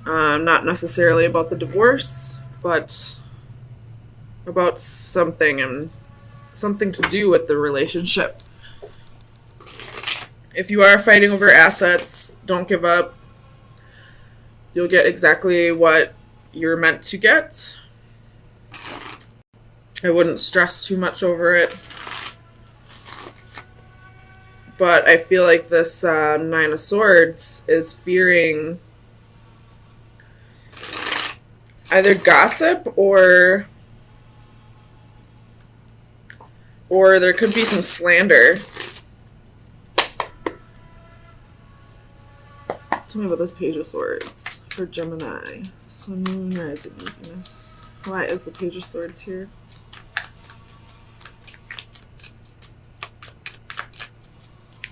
Not necessarily about the divorce, but about something and something to do with the relationship. If you are fighting over assets, don't give up. You'll get exactly what you're meant to get. I wouldn't stress too much over it. But I feel like this Nine of Swords is fearing either gossip or there could be some slander. Tell me about this Page of Swords for Gemini. Sun, Moon, Rising, Venus. Why is the Page of Swords here?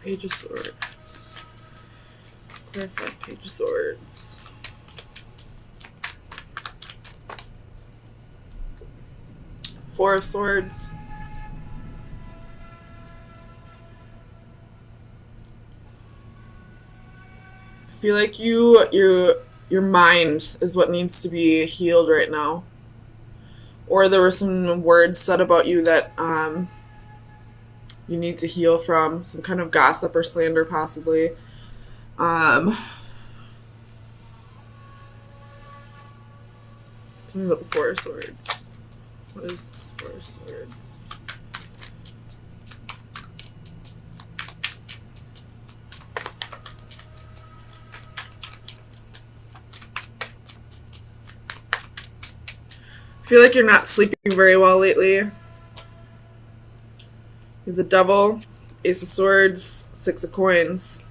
Page of Swords. Clarify Page of Swords. Four of Swords. I feel like your mind is what needs to be healed right now. Or there were some words said about you that you need to heal from, some kind of gossip or slander possibly. Tell me about the Four of Swords. What is this Four of Swords? I feel like you're not sleeping very well lately. There's a Devil, Ace of Swords, Six of Coins.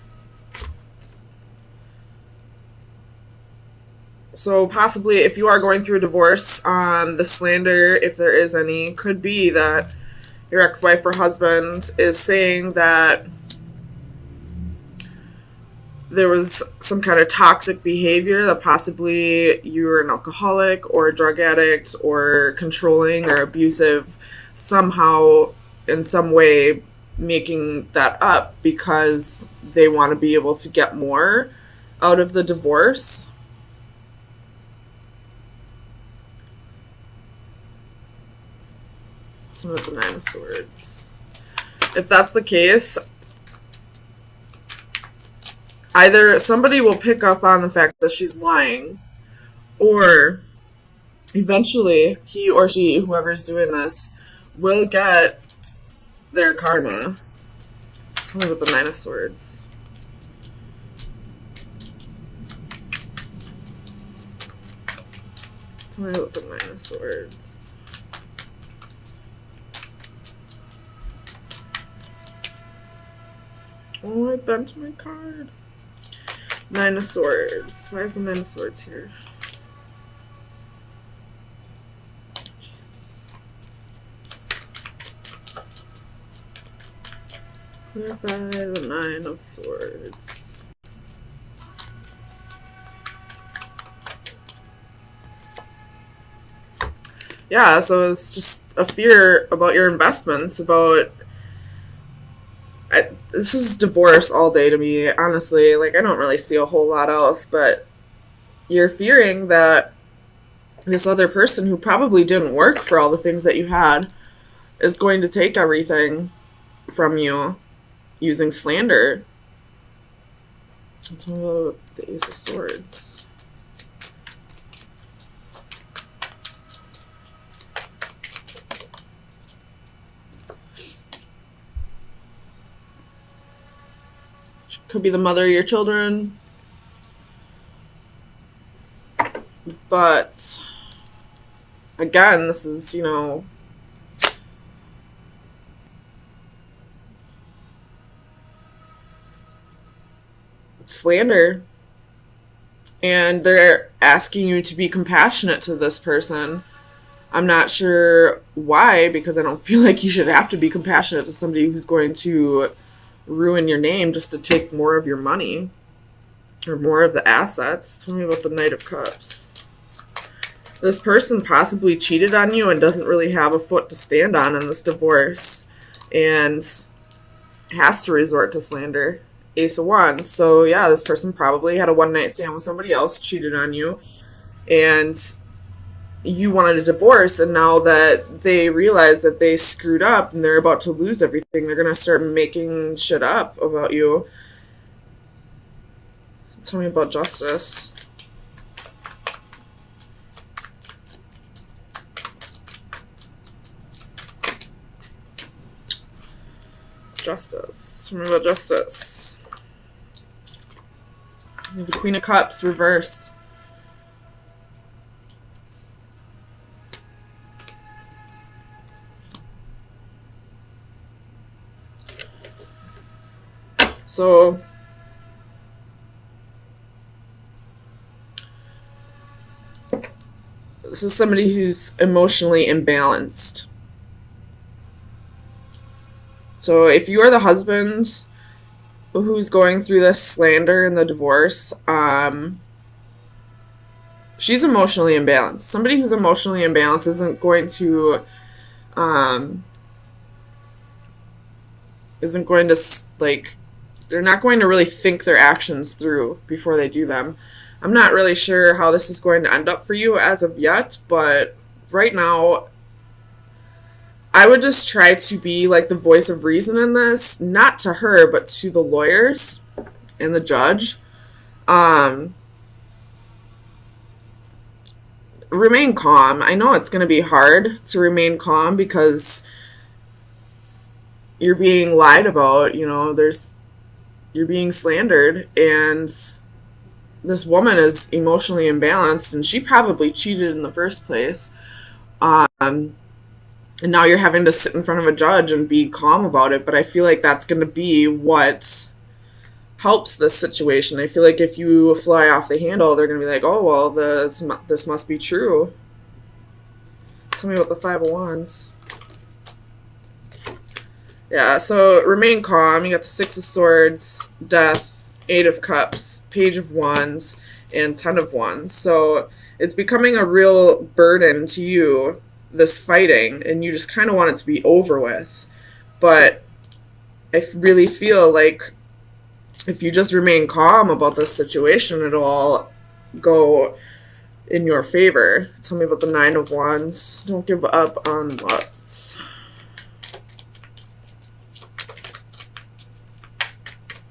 So possibly if you are going through a divorce, the slander, if there is any, could be that your ex-wife or husband is saying that there was some kind of toxic behavior, that possibly you were an alcoholic or a drug addict or controlling or abusive, somehow in some way making that up because they want to be able to get more out of the divorce. With the Nine of Swords. If that's the case, either somebody will pick up on the fact that she's lying, or eventually he or she, whoever's doing this, will get their karma. Tell me about the Nine of Swords. Tell me about the Nine of Swords. Oh, I bent my card. Nine of Swords. Why is the Nine of Swords here? Jesus. Clarify the Nine of Swords. Yeah, so it's just a fear about your investments, about... this is divorce all day to me, honestly. Like, I don't really see a whole lot else, but you're fearing that this other person who probably didn't work for all the things that you had is going to take everything from you using slander. Let's talk about the Ace of Swords. Could be the mother of your children. But again, this is, slander. And they're asking you to be compassionate to this person. I'm not sure why, because I don't feel like you should have to be compassionate to somebody who's going to ruin your name just to take more of your money or more of the assets. Tell me about the Knight of Cups. This person possibly cheated on you and doesn't really have a foot to stand on in this divorce and has to resort to slander Ace of Wands. So yeah, this person probably had a one night stand with somebody else, cheated on you, and you wanted a divorce, and now that they realize that they screwed up and they're about to lose everything, they're gonna start making shit up about you. Tell me about justice. Justice. Tell me about justice. You have the Queen of Cups reversed. So this is somebody who's emotionally imbalanced. So if you are the husband who's going through this slander and the divorce, she's emotionally imbalanced. Somebody who's emotionally imbalanced isn't going to like, they're not going to really think their actions through before they do them. I'm not really sure how this is going to end up for you as of yet, but right now I would just try to be like the voice of reason in this, not to her, but to the lawyers and the judge. Remain calm. I know it's going to be hard to remain calm because you're being lied about, you're being slandered, and this woman is emotionally imbalanced, and she probably cheated in the first place. And now you're having to sit in front of a judge and be calm about it, but I feel like that's going to be what helps this situation. I feel like if you fly off the handle, they're going to be like, oh, well, this must be true. Tell me about the Five of Wands. Yeah, so remain calm. You got the Six of Swords, Death, Eight of Cups, Page of Wands, and Ten of Wands. So it's becoming a real burden to you, this fighting, and you just kind of want it to be over with. But I really feel like if you just remain calm about this situation, it'll all go in your favor. Tell me about the Nine of Wands. Don't give up on what?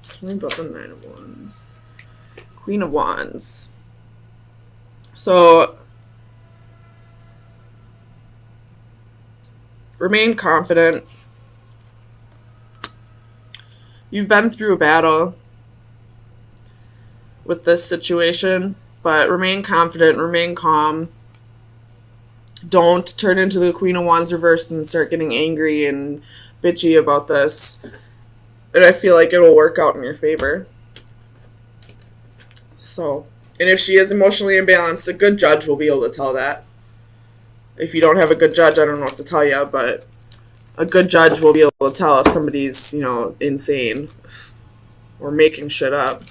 Tell me about the Nine of Wands. Queen of Wands. So remain confident. You've been through a battle with this situation, but remain confident, remain calm. Don't turn into the Queen of Wands reversed and start getting angry and bitchy about this. And I feel like it'll work out in your favor. So, and if she is emotionally imbalanced, a good judge will be able to tell that. If you don't have a good judge, I don't know what to tell you, but a good judge will be able to tell if somebody's, insane or making shit up.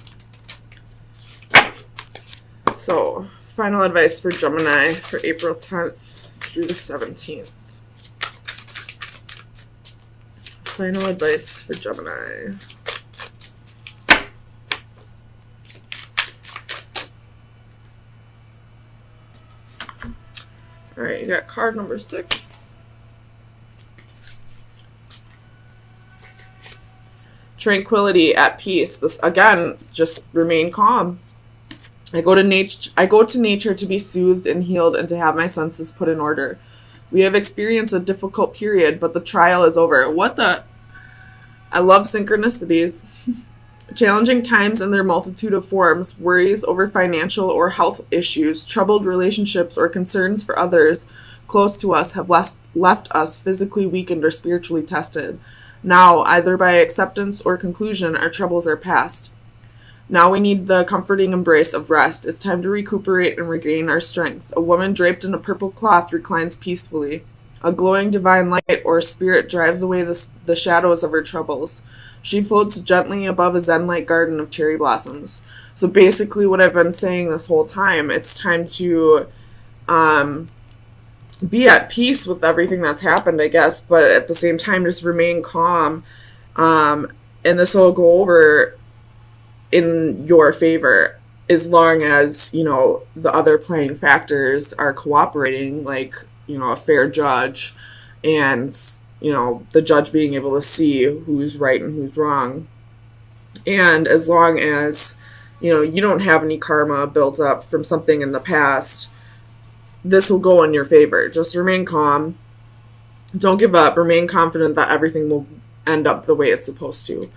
So, final advice for Gemini for April 10th through the 17th. Final advice for Gemini. Alright, you got card number 6. Tranquility, at peace. This, again, just remain calm. I go to nature to be soothed and healed and to have my senses put in order. We have experienced a difficult period, but the trial is over. What the? I love synchronicities. Challenging times in their multitude of forms, worries over financial or health issues, troubled relationships, or concerns for others close to us have left us physically weakened or spiritually tested. Now, either by acceptance or conclusion, our troubles are past. Now we need the comforting embrace of rest. It's time to recuperate and regain our strength. A woman draped in a purple cloth reclines peacefully. A glowing divine light or spirit drives away the shadows of her troubles. She floats gently above a zen-like garden of cherry blossoms. So basically what I've been saying this whole time, it's time to be at peace with everything that's happened, I guess, but at the same time just remain calm. And this will go over in your favor, as long as, you know, the other playing factors are cooperating, like, you know, a fair judge, and, you know, the judge being able to see who's right and who's wrong. And as long as, you know, you don't have any karma built up from something in the past, this will go in your favor. Just remain calm. Don't give up. Remain confident that everything will end up the way it's supposed to.